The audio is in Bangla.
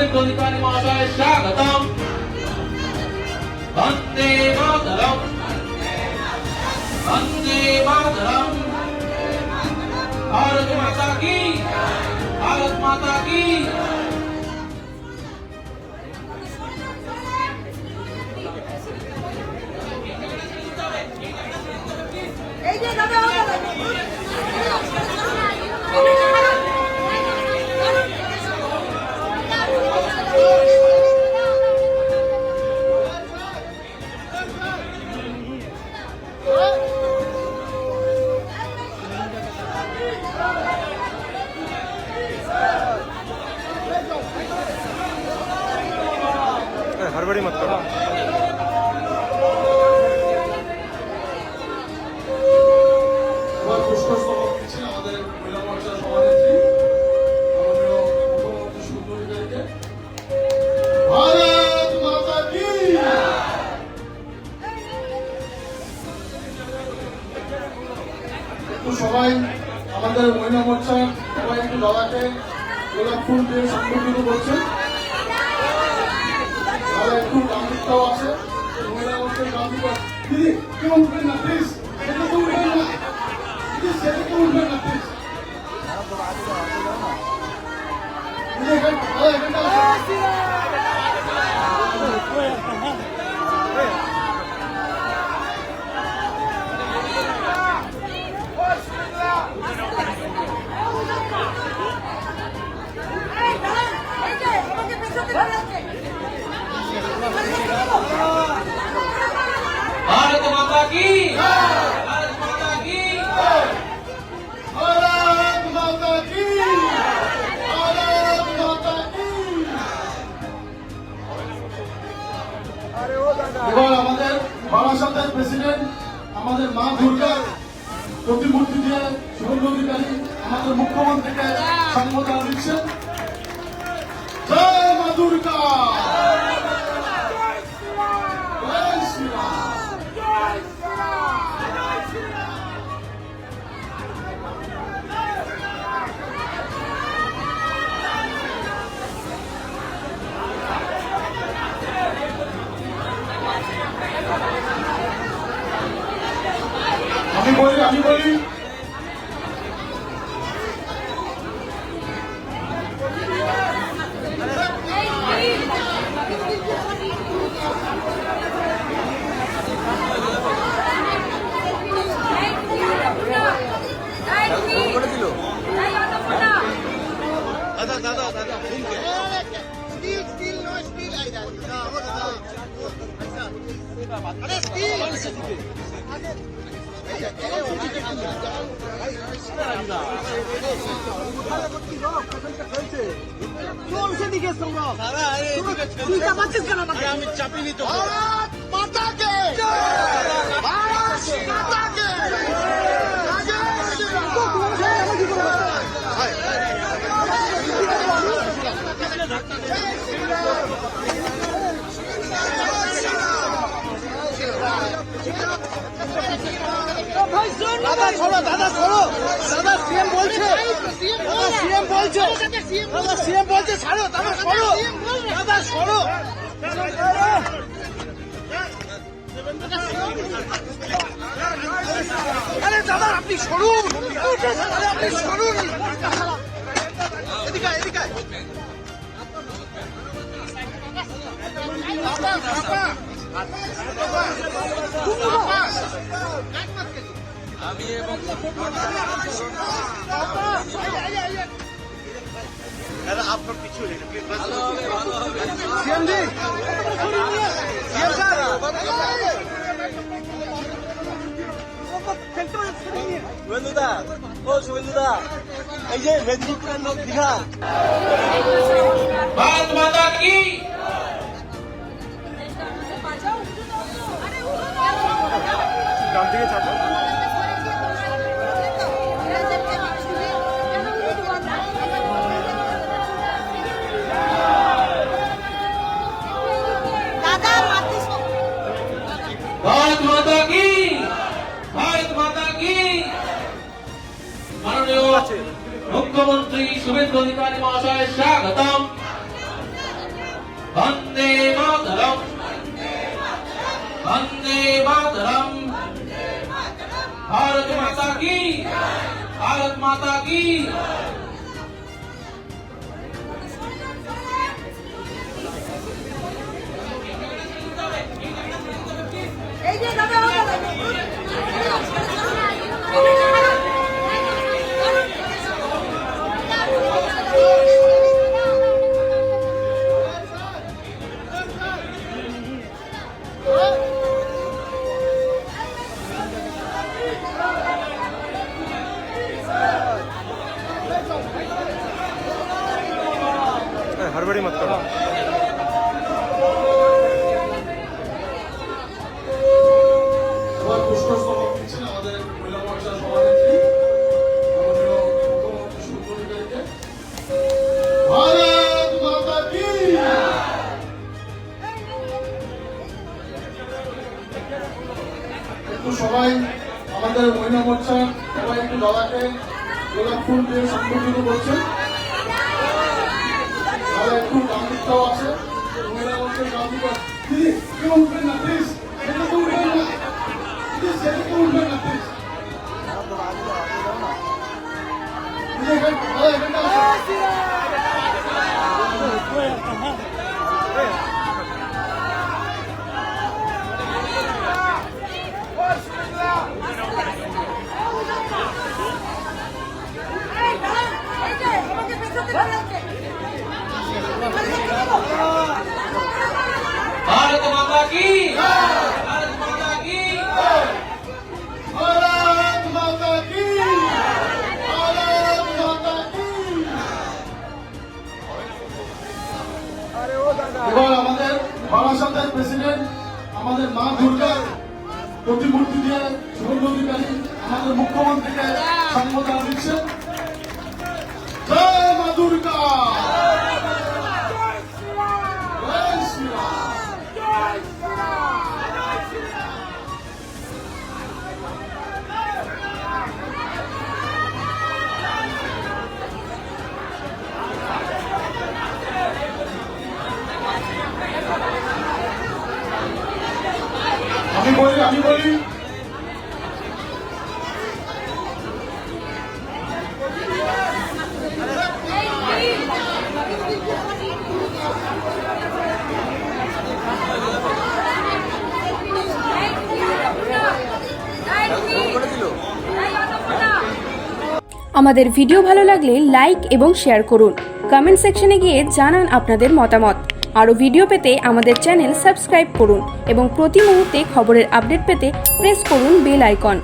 शुभेंदु अधिकारी महाशय स्वागतम। वंदे मातरम, वंदे मातरम। भारत माता की, भारत माता की। हड़बड़ी मत करो। সবাই আমাদের মহিলা মোর্চা সবাই একটু দাদাকে গোলাপ ফুল দিয়ে সম্বোধিত করছে। দাদা একটু গান্ধীটাও আছে মহিলা মোর্চার গান্ধীটা। দিদি কেউ উঠবেন না প্লিজ, সেটা তো উঠবেন না প্লিজ, সেটা তো উঠবেন না প্লিজ। भारत माता की, भारत माता की। भारत माता की, भारत माता की। এবার আমাদের বারাসাতের প্রেসিডেন্ট আমাদের মা দুর্গার প্রতিমূর্তি দিয়ে শুভেন্দু অধিকারী আমাদের মুখ্যমন্ত্রীকে সম্বোধন দিচ্ছেন। জয় মা দুর্গা, জয় শ্রীরাম। আমি বলি আমি চাপিনি তো। भारत माता के, भारत माता के। দাদা छोड़ो, दादा छोड़ो, दादा सीएम বলছে, दादा सीएम বলছে, दादा सीएम বলছে ছাড়ো, দাদা छोड़ो, दादा छोड़ो। আরে দাদা আপনি সরুন, আরে আপনি সরুন। এদিকে এদিকে। আমি এবং দাদা আপনার পিছু सीएम जी, सीएम सर, শুভেন্দুদা, ও শুভেন্দুদা, এই যে মেদিনীপুরের লোক দীঘা। भारत माता की। ডান দিকে চাপো। भारत माता की, भारत माता की। माननीय मुख्यमंत्री शुभेंदु अधिकारी महाशय स्वागतम। वंदे मातरम। भारत माता की, भारत माता की। हड़बड़ी मत करो। সবার পুষ্পস্তবক দিচ্ছেন আমাদের মহিলা মোর্চার সভানেত্রী মাননীয় মুখ্যমন্ত্রী সুন্দরীদেরকে। ভারত মাতা কি। একটু সবাই আমাদের মহিলা মোর্চা সবাই একটু দাদাকে গোলাপ ফুল দিয়ে সম্বোধিত করছে। দাদা একটু গান দিকটাও আছে মহিলা মোর্চার গান দিকটা। দিদি কেউ উঠবেন না প্লিজ, সেটা তো উঠবেন না, দিদি সেটা তো উঠবেন না প্লিজ। দিদি দাদা এখানটা আসো। भारत माता की, भारत माता की। भारत माता की, भारत माता की। এবার আমাদের বারাসাতের প্রেসিডেন্ট আমাদের মা দুর্গার প্রতিমূর্তি দিয়ে শুভেন্দু অধিকারী আমাদের মুখ্যমন্ত্রীকে সম্বোধনা দিচ্ছেন। জয় মা দুর্গা, জয় শ্রীরাম। আমি বলি আমাদের ভিডিও ভালো লাগলে লাইক এবং শেয়ার করুন। কমেন্ট সেকশনে গিয়ে জানান আপনাদের মতামত। আরও ভিডিও পেতে আমাদের চ্যানেল সাবস্ক্রাইব করুন এবং প্রতি মুহূর্তে খবরের আপডেট পেতে প্রেস করুন বেল আইকন।